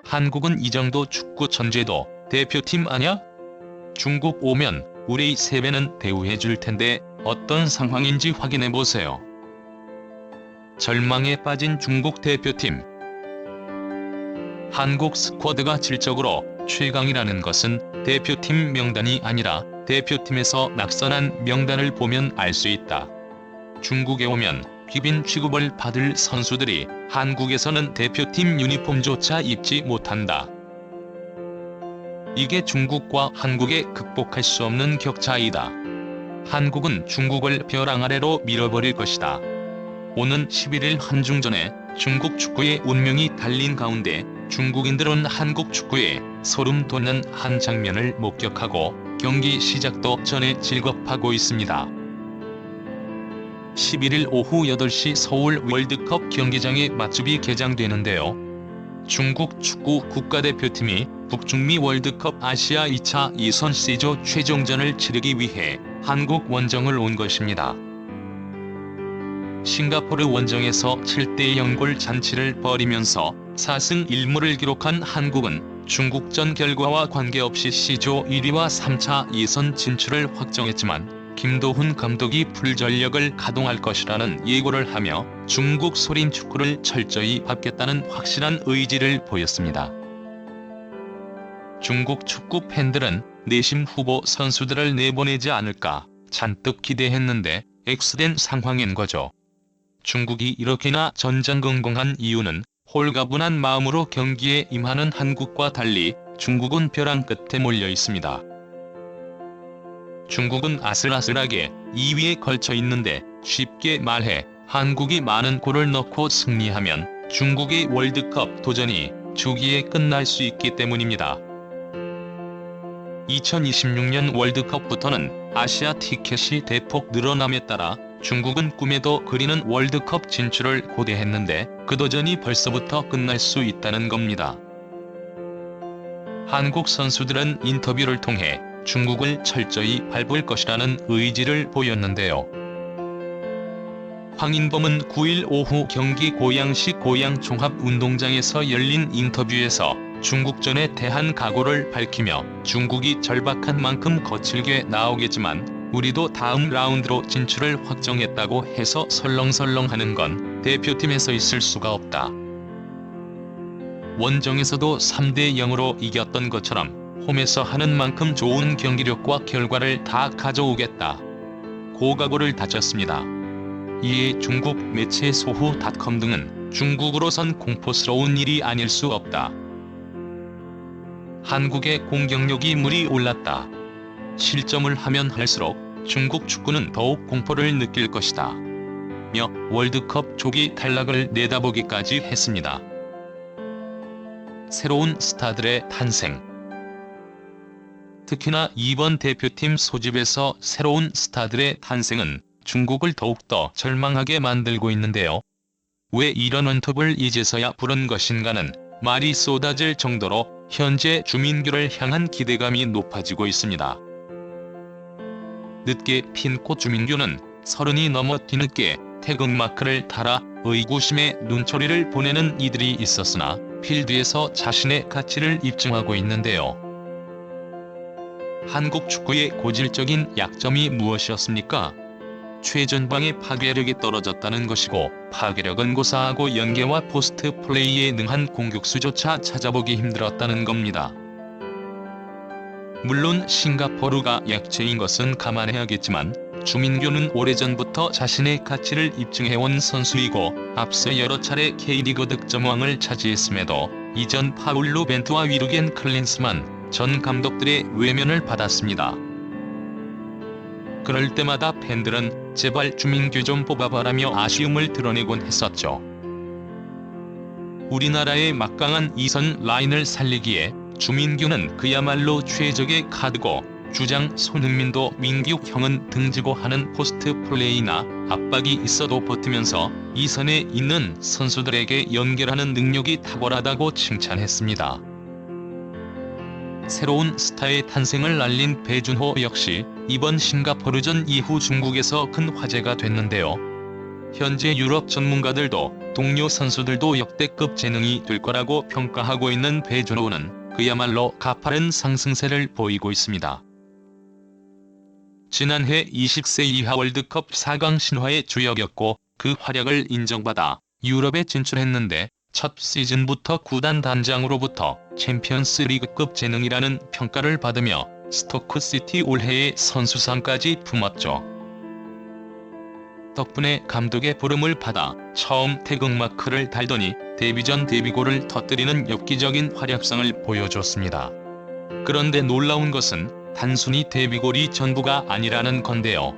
한국은 이 정도 축구 전제도 대표팀 아냐? 중국 오면 우리 3배는 대우해줄 텐데 어떤 상황인지 확인해보세요. 절망에 빠진 중국 대표팀. 한국 스쿼드가 질적으로 최강이라는 것은 대표팀 명단이 아니라 대표팀에서 낙선한 명단을 보면 알 수 있다. 중국에 오면 귀빈 취급을 받을 선수들이 한국에서는 대표팀 유니폼조차 입지 못한다. 이게 중국과 한국의 극복할 수 없는 격차이다. 한국은 중국을 벼랑 아래로 밀어버릴 것이다. 오는 11일 한중전에 중국 축구의 운명이 달린 가운데 중국인들은 한국 축구에 소름 돋는 한 장면을 목격하고 경기 시작도 전에 질겁하고 있습니다. 11일 오후 8시 서울 월드컵 경기장에 맛집이 개장되는데요. 중국 축구 국가대표팀이 북중미 월드컵 아시아 2차 예선 C조 최종전을 치르기 위해 한국 원정을 온 것입니다. 싱가포르 원정에서 7대0골 잔치를 벌이면서 4승 1무를 기록한 한국은 중국전 결과와 관계없이 C조 1위와 3차 예선 진출을 확정했지만 김도훈 감독이 풀전력을 가동할 것이라는 예고를 하며 중국 소림 축구를 철저히 밟겠다는 확실한 의지를 보였습니다. 중국 축구 팬들은 내심 후보 선수들을 내보내지 않을까 잔뜩 기대했는데 X된 상황인 거죠. 중국이 이렇게나 전전긍긍한 이유는 홀가분한 마음으로 경기에 임하는 한국과 달리 중국은 벼랑 끝에 몰려 있습니다. 중국은 아슬아슬하게 2위에 걸쳐 있는데 쉽게 말해 한국이 많은 골을 넣고 승리하면 중국의 월드컵 도전이 주기에 끝날 수 있기 때문입니다. 2026년 월드컵부터는 아시아 티켓이 대폭 늘어남에 따라 중국은 꿈에도 그리는 월드컵 진출을 고대했는데 그 도전이 벌써부터 끝날 수 있다는 겁니다. 한국 선수들은 인터뷰를 통해 중국을 철저히 밟을 것이라는 의지를 보였는데요. 황인범은 9일 오후 경기 고양시 고양종합운동장에서 열린 인터뷰에서 중국전에 대한 각오를 밝히며 중국이 절박한 만큼 거칠게 나오겠지만 우리도 다음 라운드로 진출을 확정했다고 해서 설렁설렁하는 건 대표팀에서 있을 수가 없다. 원정에서도 3대0으로 이겼던 것처럼 홈에서 하는 만큼 좋은 경기력과 결과를 다 가져오겠다. 고각오를 다졌습니다. 이에 중국 매체 소후.com 등은 중국으로선 공포스러운 일이 아닐 수 없다. 한국의 공격력이 물이 올랐다. 실점을 하면 할수록 중국 축구는 더욱 공포를 느낄 것이다. 며 월드컵 조기 탈락을 내다보기까지 했습니다. 새로운 스타들의 탄생. 특히나 이번 대표팀 소집에서 새로운 스타들의 탄생은 중국을 더욱더 절망하게 만들고 있는데요. 왜 이런 언톱을 이제서야 부른 것인가는 말이 쏟아질 정도로 현재 주민규를 향한 기대감이 높아지고 있습니다. 늦게 핀 꽃 주민규는 30이 넘어 뒤늦게 태극마크를 달아 의구심에 눈초리를 보내는 이들이 있었으나 필드에서 자신의 가치를 입증하고 있는데요. 한국 축구의 고질적인 약점이 무엇이었습니까? 최전방의 파괴력이 떨어졌다는 것이고 파괴력은 고사하고 연계와 포스트 플레이에 능한 공격수조차 찾아보기 힘들었다는 겁니다. 물론 싱가포르가 약체인 것은 감안해야겠지만 주민규는 오래전부터 자신의 가치를 입증해온 선수이고 앞서 여러 차례 K리그 득점왕을 차지했음에도 이전 파울루 벤투와 위르겐 클린스만 전 감독들의 외면을 받았습니다. 그럴 때마다 팬들은 제발 주민규 좀 뽑아봐라며 아쉬움을 드러내곤 했었죠. 우리나라의 막강한 이선 라인을 살리기에 주민규는 그야말로 최적의 카드고 주장 손흥민도 민규 형은 등지고 하는 포스트 플레이나 압박이 있어도 버티면서 이선에 있는 선수들에게 연결하는 능력이 탁월하다고 칭찬했습니다. 새로운 스타의 탄생을 알린 배준호 역시 이번 싱가포르전 이후 중국에서 큰 화제가 됐는데요. 현재 유럽 전문가들도 동료 선수들도 역대급 재능이 될 거라고 평가하고 있는 배준호는 그야말로 가파른 상승세를 보이고 있습니다. 지난해 20세 이하 월드컵 4강 신화의 주역이었고 그 활약을 인정받아 유럽에 진출했는데 첫 시즌부터 구단 단장으로부터 챔피언스 리그급 재능이라는 평가를 받으며 스토크시티 올해의 선수상까지 품었죠. 덕분에 감독의 부름을 받아 처음 태극마크를 달더니 데뷔전 데뷔골을 터뜨리는 엽기적인 활약상을 보여줬습니다. 그런데 놀라운 것은 단순히 데뷔골이 전부가 아니라는 건데요.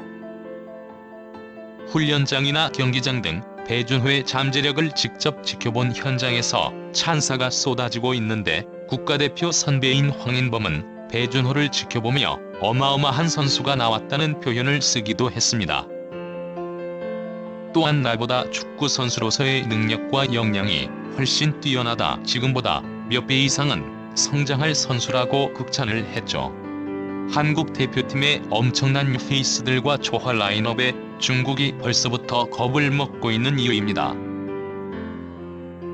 훈련장이나 경기장 등 배준호의 잠재력을 직접 지켜본 현장에서 찬사가 쏟아지고 있는데 국가대표 선배인 황인범은 배준호를 지켜보며 어마어마한 선수가 나왔다는 표현을 쓰기도 했습니다. 또한 나보다 축구 선수로서의 능력과 역량이 훨씬 뛰어나다, 지금보다 몇 배 이상은 성장할 선수라고 극찬을 했죠. 한국 대표팀의 엄청난 페이스들과 조화 라인업에 중국이 벌써부터 겁을 먹고 있는 이유입니다.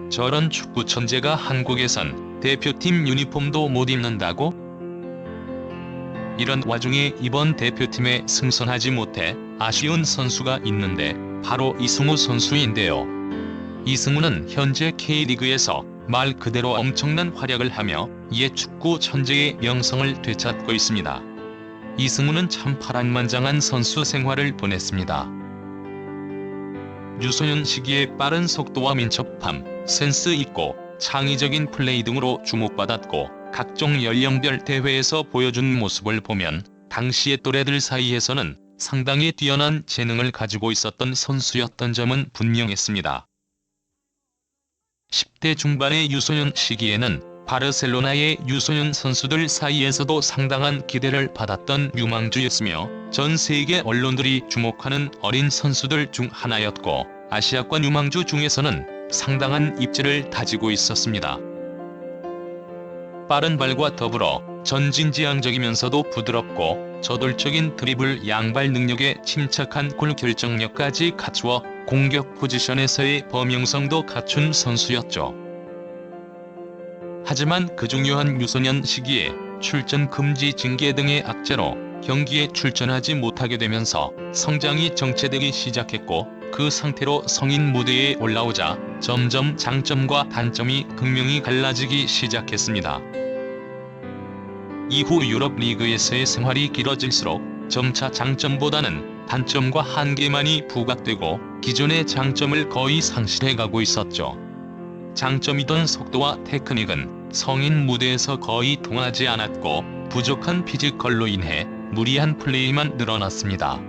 저런 축구 천재가 한국에선 대표팀 유니폼도 못 입는다고? 이런 와중에 이번 대표팀에 승선하지 못해 아쉬운 선수가 있는데 바로 이승우 선수인데요. 이승우는 현재 K리그에서 말 그대로 엄청난 활약을 하며 옛 축구 천재의 명성을 되찾고 있습니다. 이승우는 참 파란만장한 선수 생활을 보냈습니다. 유소년 시기에 빠른 속도와 민첩함, 센스 있고 창의적인 플레이 등으로 주목받았고 각종 연령별 대회에서 보여준 모습을 보면 당시의 또래들 사이에서는 상당히 뛰어난 재능을 가지고 있었던 선수였던 점은 분명했습니다. 10대 중반의 유소년 시기에는 바르셀로나의 유소년 선수들 사이에서도 상당한 기대를 받았던 유망주였으며 전 세계 언론들이 주목하는 어린 선수들 중 하나였고 아시아권 유망주 중에서는 상당한 입지를 다지고 있었습니다. 빠른 발과 더불어 전진지향적이면서도 부드럽고 저돌적인 드리블, 양발 능력에 침착한 골 결정력까지 갖추어 공격 포지션에서의 범용성도 갖춘 선수였죠. 하지만 그 중요한 유소년 시기에 출전 금지 징계 등의 악재로 경기에 출전하지 못하게 되면서 성장이 정체되기 시작했고 그 상태로 성인 무대에 올라오자 점점 장점과 단점이 극명히 갈라지기 시작했습니다. 이후 유럽 리그에서의 생활이 길어질수록 점차 장점보다는 단점과 한계만이 부각되고 기존의 장점을 거의 상실해가고 있었죠. 장점이던 속도와 테크닉은 성인 무대에서 거의 통하지 않았고 부족한 피지컬로 인해 무리한 플레이만 늘어났습니다.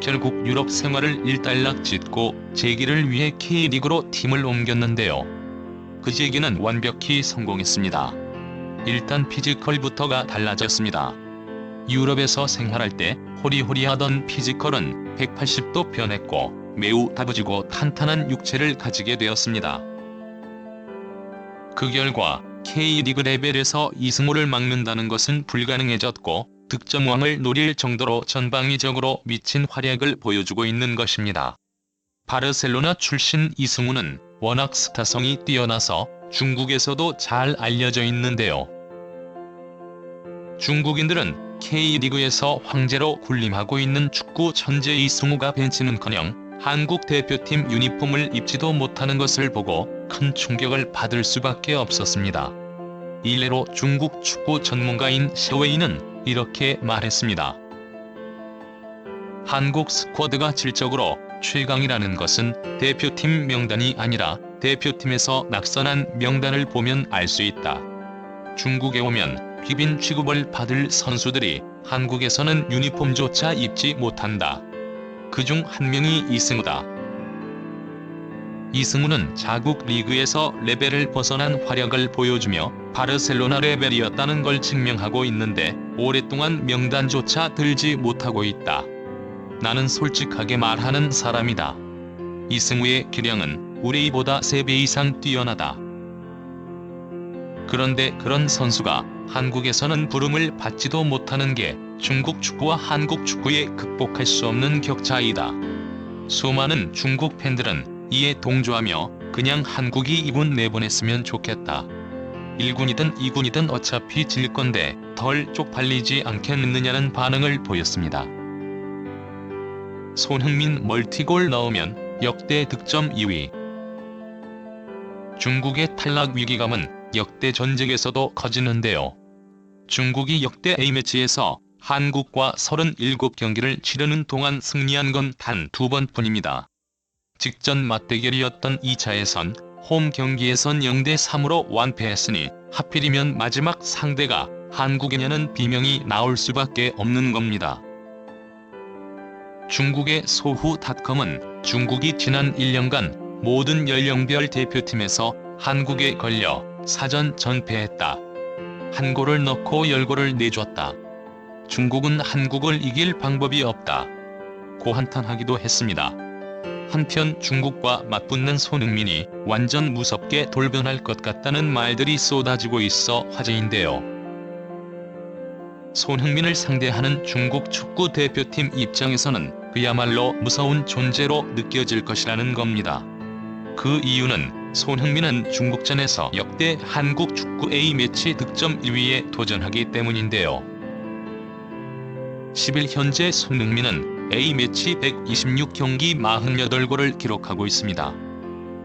결국 유럽 생활을 일단락 짓고 재기를 위해 K리그로 팀을 옮겼는데요. 그 재기는 완벽히 성공했습니다. 일단 피지컬부터가 달라졌습니다. 유럽에서 생활할 때 호리호리하던 피지컬은 180도 변했고 매우 다부지고 탄탄한 육체를 가지게 되었습니다. 그 결과 K리그 레벨에서 이승우를 막는다는 것은 불가능해졌고 득점왕을 노릴 정도로 전방위적으로 미친 활약을 보여주고 있는 것입니다. 바르셀로나 출신 이승우는 워낙 스타성이 뛰어나서 중국에서도 잘 알려져 있는데요. 중국인들은 K리그에서 황제로 군림하고 있는 축구 천재 이승우가 벤치는커녕 한국 대표팀 유니폼을 입지도 못하는 것을 보고 큰 충격을 받을 수밖에 없었습니다. 일례로 중국 축구 전문가인 셔웨이는 이렇게 말했습니다. 한국 스쿼드가 질적으로 최강이라는 것은 대표팀 명단이 아니라 대표팀에서 낙선한 명단을 보면 알 수 있다. 중국에 오면 귀빈 취급을 받을 선수들이 한국에서는 유니폼조차 입지 못한다. 그중 한 명이 이승우다. 이승우는 자국 리그에서 레벨을 벗어난 활약을 보여주며 바르셀로나 레벨이었다는 걸 증명하고 있는데 오랫동안 명단조차 들지 못하고 있다. 나는 솔직하게 말하는 사람이다. 이승우의 기량은 우레이보다 3배 이상 뛰어나다. 그런데 그런 선수가 한국에서는 부름을 받지도 못하는 게 중국 축구와 한국 축구의 극복할 수 없는 격차이다. 수많은 중국 팬들은 이에 동조하며 그냥 한국이 2군 내보냈으면 좋겠다. 1군이든 2군이든 어차피 질 건데 덜 쪽팔리지 않겠느냐는 반응을 보였습니다. 손흥민 멀티골 넣으면 역대 득점 2위. 중국의 탈락 위기감은 역대 전적에서도 커지는데요. 중국이 역대 A매치에서 한국과 37경기를 치르는 동안 승리한 건 단 2번뿐입니다. 직전 맞대결이었던 2차에선 홈 경기에선 0대3으로 완패했으니 하필이면 마지막 상대가 한국이냐는 비명이 나올 수밖에 없는 겁니다. 중국의 소후닷컴은 중국이 지난 1년간 모든 연령별 대표팀에서 한국에 걸려 사전 전패했다. 한 골을 넣고 10골을 내줬다. 중국은 한국을 이길 방법이 없다. 고 한탄하기도 했습니다. 한편 중국과 맞붙는 손흥민이 완전 무섭게 돌변할 것 같다는 말들이 쏟아지고 있어 화제인데요. 손흥민을 상대하는 중국 축구 대표팀 입장에서는 그야말로 무서운 존재로 느껴질 것이라는 겁니다. 그 이유는 손흥민은 중국전에서 역대 한국 축구 A매치 득점 1위에 도전하기 때문인데요. 10일 현재 손흥민은 A매치 126경기 48골을 기록하고 있습니다.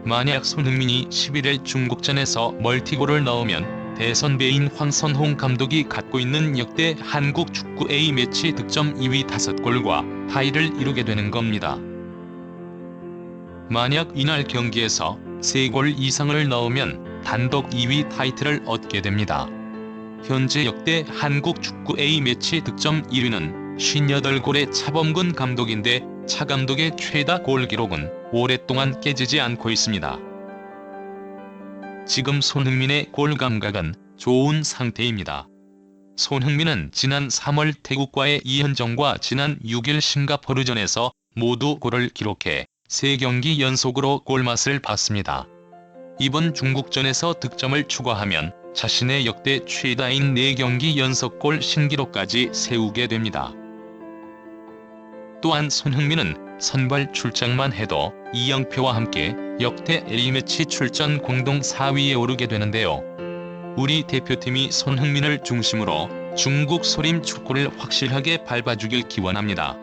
만약 손흥민이 11일 중국전에서 멀티골을 넣으면 대선배인 황선홍 감독이 갖고 있는 역대 한국 축구 A매치 득점 2위 5골과 타이를 이루게 되는 겁니다. 만약 이날 경기에서 3골 이상을 넣으면 단독 2위 타이틀을 얻게 됩니다. 현재 역대 한국 축구 A매치 득점 1위는 58골의 차범근 감독인데 차 감독의 최다 골 기록은 오랫동안 깨지지 않고 있습니다. 지금 손흥민의 골 감각은 좋은 상태입니다. 손흥민은 지난 3월 태국과의 2연전과 지난 6일 싱가포르전에서 모두 골을 기록해 3경기 연속으로 골맛을 봤습니다. 이번 중국전에서 득점을 추가하면 자신의 역대 최다인 4경기 연속골 신기록까지 세우게 됩니다. 또한 손흥민은 선발 출장만 해도 이영표와 함께 역대 A매치 출전 공동 4위에 오르게 되는데요. 우리 대표팀이 손흥민을 중심으로 중국 소림 축구를 확실하게 밟아주길 기원합니다.